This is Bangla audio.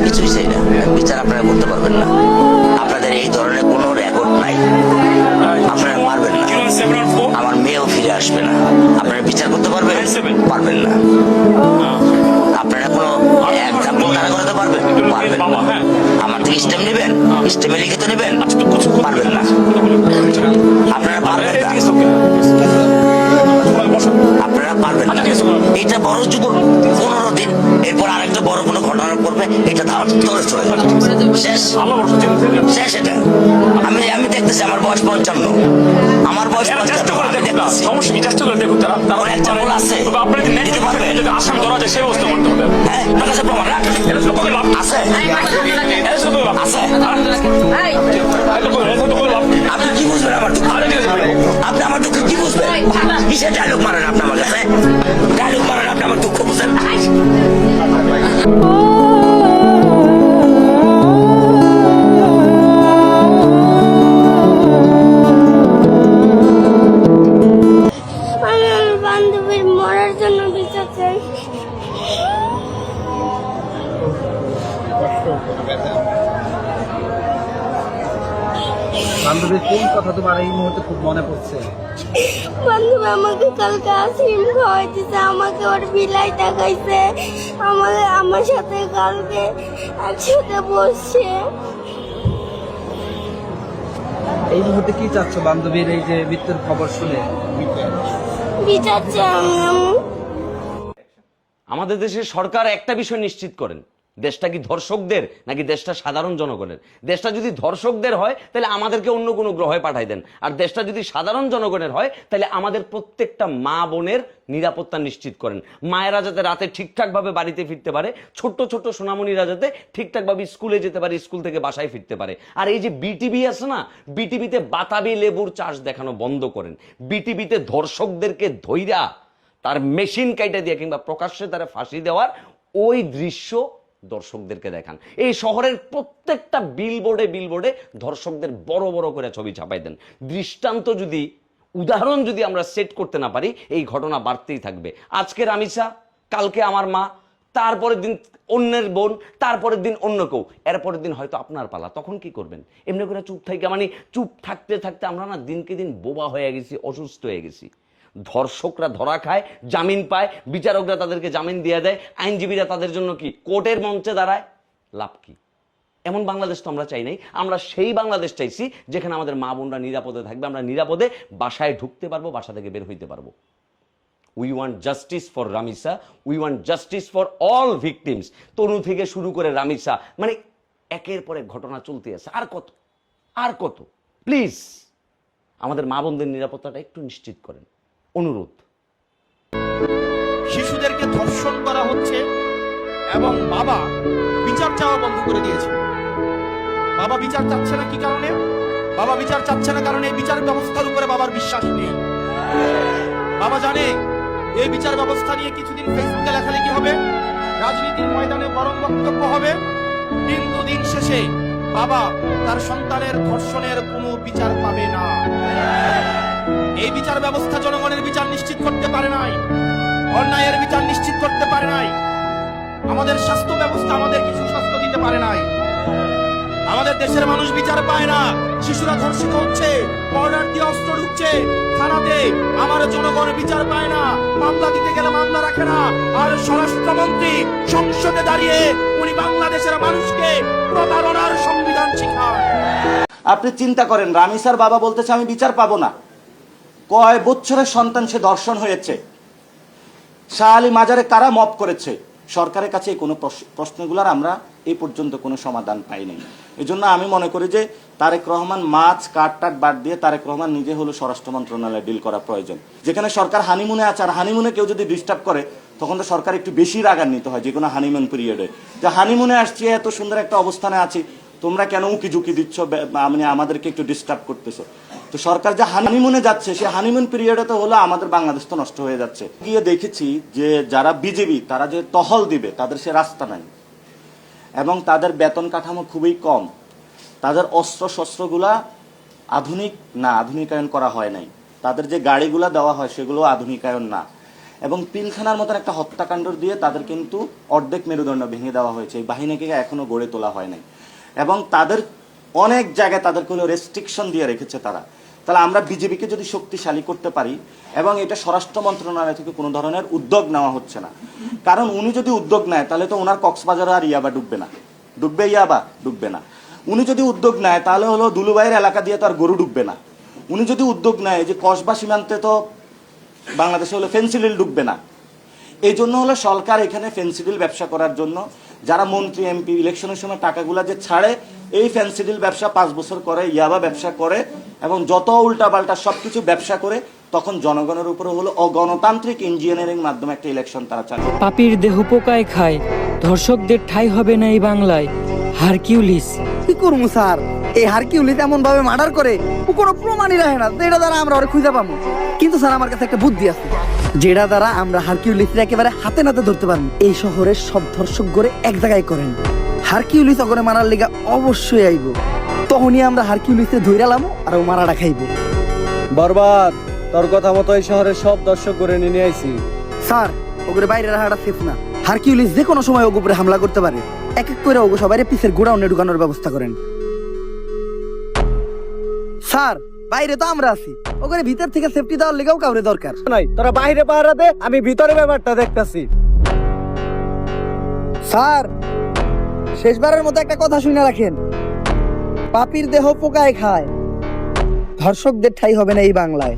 কিছুই চাই না, বিচার আপনারা করতে পারবেন না। আপনাদের এই ধরনের কোনো রেকর্ড নাই, আপনারা পারবেন না। আমার মেয়েও ফিরে আসবে না, আপনারা বিচার করতে পারবেন পারবেন না। আপনারা কোনো এক্সাম্পল দাঁড়া করাতে পারবেন পারবেন না। আমার থেকে স্টেপ নেবেন, স্টেপে লিখিত নেবেন, পারবেন না। আপনারা পারবেন না, আপনারা পারবেন না। এটা বড় যুব 15 দিন, এরপর আরেকটা বড় কোনো ঘটনা করবে, এটা ধরে চলে যাবে, শেষ শেষ। এটা আমি দেখতেছি, আমার বয়স 55, আমার বয়স 55। এক্সাম্পল আছে, দিতে পারবেন? হ্যাঁ, আপনার কাছে প্রমাণ আছে? আছে? আপনি কি বুঝবেন আমার দুঃখ? আপনি আমার দুঃখ কি বুঝবেন? কিসের ডায়লগ মারেন আপনি আমার কাছে? ডায়লগ মারেন আপনি আমার দুঃখ বুঝেন? বান্ধবীর মরার জন্য বিচার চাই। বান্ধবীর কোন কথা তোমার এই মুহূর্তে খুব মনে পড়ছে? বান্ধবী আমাকে কালকে আইসক্রিম খাওয়াইতেছে, আমাকে ওর বিলাই দেখাইছে, আমার সাথে কালকে একসাথে বসছে। এই মুহূর্তে কি চাচ্ছ বান্ধবীর এই যে মৃত্যুর খবর শুনে? বিচার চাই আমি। আমাদের দেশের সরকার একটা বিষয় নিশ্চিত করেন, দেশটা কি ধর্ষকদের নাকি দেশটা সাধারণ জনগণের? দেশটা যদি ধর্ষকদের হয় তাহলে আমাদেরকে অন্য কোনো গ্রহে পাঠাই দেন, আর দেশটা যদি সাধারণ জনগণের হয় তাহলে আমাদের প্রত্যেকটা মা বোনের নিরাপত্তা নিশ্চিত করেন। মায়েরা যাতে রাতে ঠিকঠাক ভাবে বাড়িতে ফিরতে পারে, ছোট্ট ছোট্ট সোনামণিরা যাতে ঠিকঠাক ভাবে স্কুলে যেতে পারে, স্কুল থেকে বাসায় ফিরতে পারে। আর এই যে বিটিভি আছে না, বিটিভিতে বাতাবি লেবুর চাষ দেখানো বন্ধ করেন। বিটিভিতে ধর্ষকদেরকে ধইরা তার মেশিন কাইটা দিয়ে কিংবা প্রকাশ্যে তারা ফাঁসি দেওয়ার ওই দৃশ্য দর্শকদেরকে দেখান। এই শহরের প্রত্যেকটা বিলবোর্ডে ধর্ষকদের বড় বড় করে ছবি ছাপাই দেন। দৃষ্টান্ত যদি, উদাহরণ যদি আমরা সেট করতে না পারি, এই ঘটনা বাড়তেই থাকবে। আজকে রামিসা, কালকে আমার মা, তারপরের দিন অন্যের বোন, তারপরের দিন অন্য কেউ, এরপরের দিন হয়তো আপনার পালা। তখন কি করবেন? এমনি করে চুপ থাকি, মানে চুপ থাকতে থাকতে আমরা না দিনকে দিন বোবা হয়ে গেছি, অসুস্থ হয়ে গেছি। ধর্ষকরা ধরা খায়, জামিন পায়, বিচারকরা তাদেরকে জামিন দিয়ে দেয়, আইনজীবীরা তাদের জন্য কি কোর্টের মঞ্চে দাঁড়ায়। লাভ কি? এমন বাংলাদেশ তো আমরা চাই নাই। আমরা সেই বাংলাদেশ চাইছি যেখানে আমাদের মা বোনরা নিরাপদে থাকবে, আমরা নিরাপদে বাসায় ঢুকতে পারবো, বাসা থেকে বের হইতে পারবো। We want justice for Ramisa, we want justice for all victims. Tanu থেকে শুরু করে রামিসা, মানে একের পর এক ঘটনা চলতে আছে। আর কত, আর কত? প্লিজ আমাদের মা বোনদের নিরাপত্তাটা একটু নিশ্চিত করেন, অনুরোধ। শিশুদেরকে ধর্ষণ করা হচ্ছে এবং বাবা বিচার চাওয়া বন্ধ করে দিয়েছে। বাবা বিচার চাচ্ছে না কি কারণে? বাবা বিচার চাচ্ছে না কারণ এই বিচার ব্যবস্থার উপরে বাবার বিশ্বাস নেই। বাবা জানে এই বিচার ব্যবস্থা নিয়ে কিছুদিন ফেসবুকে লেখালেখি হবে, রাজনীতির ময়দানে গরম বক্তব্য হবে, কিন্তু দিন শেষে বাবা তার সন্তানের ধর্ষণের কোনো বিচার পাবে না। এই বিচার ব্যবস্থা জনগণের বিচার নিশ্চিত করতে পারে নাই, অন্যায়ের বিচার নিশ্চিত করতে পারে নাই। আমাদের স্বাস্থ্য ব্যবস্থা আমাদের কিছু স্বাস্থ্য দিতে পারে নাই। আমাদের দেশের মানুষ বিচার পায় না, শিশুরা ধর্ষিত হচ্ছে, বর্ডার দিয়ে অস্ত্র ঢুকছে থানাতে, আমার জনগণ বিচার পায় না। মামলা দিতে গেলে মামলা রাখে না, আর স্বরাষ্ট্রমন্ত্রী সংসদে দাঁড়িয়ে উনি বাংলাদেশের মানুষকে প্রতারণার সংবিধান শিখায়। আপনি চিন্তা করেন, রামিসার বাবা বলতেছে আমি বিচার পাবো না। কয় বছরের সন্তান সে ধর্ষণ হয়েছে, শাহ আলী মাজারে কারা মপ করেছে। সরকারের কাছে এই কোনো প্রশ্নগুলোর আমরা এই পর্যন্ত কোনো সমাধান পাই নাই। এই জন্য আমি মনে করি যে তারেক রহমান মাছ কাট বাদ দিয়ে তারেক রহমান নিজে হলো স্বরাষ্ট্র মন্ত্রণালয়ে ডিল করা প্রয়োজন। যেখানে সরকার হানিমুনে আছে, আর হানিমুনে কেউ যদি ডিস্টার্ব করে তখন তো সরকার একটু বেশি রাগান্বিত হয় যে কোনো হানিমুন পিরিয়ডে, যে হানিমুনে আসছি, এত সুন্দর একটা অবস্থানে আছি, তোমরা কেন উকি ঝুঁকি দিচ্ছ, মানে আমাদেরকে একটু ডিস্টার্ব করতেছো। তো সরকার যে হানিমুনে যাচ্ছে, সে হানিমুন পিরিয়ডে তো হলো আমাদের বাংলাদেশ তো নষ্ট হয়ে যাচ্ছে। গিয়ে দেখেছি যে যারা বিজেপি তারা যে টহল দিবে তাদের সে রাস্তা নাই, এবং তাদের বেতন কাঠামো খুবই কম, তাদের অস্ত্র শস্ত্রগুলা আধুনিক না, আধুনিকায়ন করা হয় নাই, তাদের যে গাড়িগুলা দেওয়া হয় সেগুলো আধুনিকায়ন না। এবং পিলখানার মতন একটা হত্যাকাণ্ড দিয়ে তাদের কিন্তু অর্ধেক মেরুদণ্ড ভেঙে দেওয়া হয়েছে। এই বাহিনীকে এখনো গড়ে তোলা হয় নাই এবং তাদের অনেক জায়গায় তাদেরকে রেস্ট্রিকশন দিয়ে রেখেছে তারা। তাহলে আমরা বিজেপিকে যদি শক্তিশালী করতে পারি, এবং এটা স্বরাষ্ট্র মন্ত্রণালয় থেকে কোনো ধরনের উদ্যোগ নেওয়া হচ্ছে না, কারণ উনি যদি উদ্যোগ নেয় তাহলে তো ওনার কক্সবাজার আর ইয়াবা ডুববে না, ডুববে ইয়াবা ডুববে না। উনি যদি উদ্যোগ নেয় তাহলে হলো দুলুবাইয়ের এলাকা দিয়ে তো আর গরু ডুববে না। উনি যদি উদ্যোগ নেয় যে কসবা সীমান্তে তো বাংলাদেশে হলো ফেন্সিডিল ডুববে না। এই জন্য হলো সরকার এখানে ফেন্সিডিল ব্যবসা করার জন্য যারা মন্ত্রী এমপি ইলেকশনের সময় টাকাগুলা যে ছাড়ে, এই ফেন্সিডিল ব্যবসা 5 বছর করে, ইয়াবা ব্যবসা করে এবং যত উল্টাপাল্টা সবকিছু ব্যবসা করে, তখন জনগণের উপরে হলো অগণতান্ত্রিক ইঞ্জিনিয়ারিং মাধ্যমে একটা ইলেকশন তারা চালিয়ে। পাপির দেহ পোকায় খায়, ধর্ষকদের ঠাঁই হবে না এই বাংলায়। হারকিউলিস। কি করবো স্যার, এই হারকিউলিস এমন ভাবে মার্ডার করে ও কোনো প্রমাণই রাখে না যেটা দ্বারা আমরা ওরে খুঁজে পাবো। কিন্তু স্যার আমার কাছে একটা বুদ্ধি আছে যেটা দ্বারা আমরা হারকিউলিসের একেবারে হাতে নাতে ধরতে পারবো। এই শহরের সব ধর্ষক গড়ে এক জায়গায় করেন, হারকিউলিস ওগরে মারার লিগা অবশ্যই আইব। তখনই আমরা হারকিউলিসে ধইরালাম আর ও মারাটা খাইব। বরবাদ, তোর কথা মতো এই শহরের সব দর্শক করে নিয়ে আইছি। স্যার ওগরে বাইরে রাখাটা সেফ না, হারকিউলিস যে কোনো সময় ওগো উপরে হামলা করতে পারে। এক এক করে ওগো সবাই পিসের গোডাউনে ঢুকানোর ব্যবস্থা করেন। স্যার বাইরে তো আমরা আছি, ওখানে ভিতর থেকে সেফটি দেওয়ার লেগেও কাউরে দরকার নাই, তোরা বাইরে পাহারা দে, আমি ভিতরে ব্যাপারটা দেখতাছি। স্যার শেষবারের মতো একটা কথা শুনে রাখেন, পাপির দেহ পোকায় খায়, ধর্ষকদের ঠাঁই হবে না এই বাংলায়।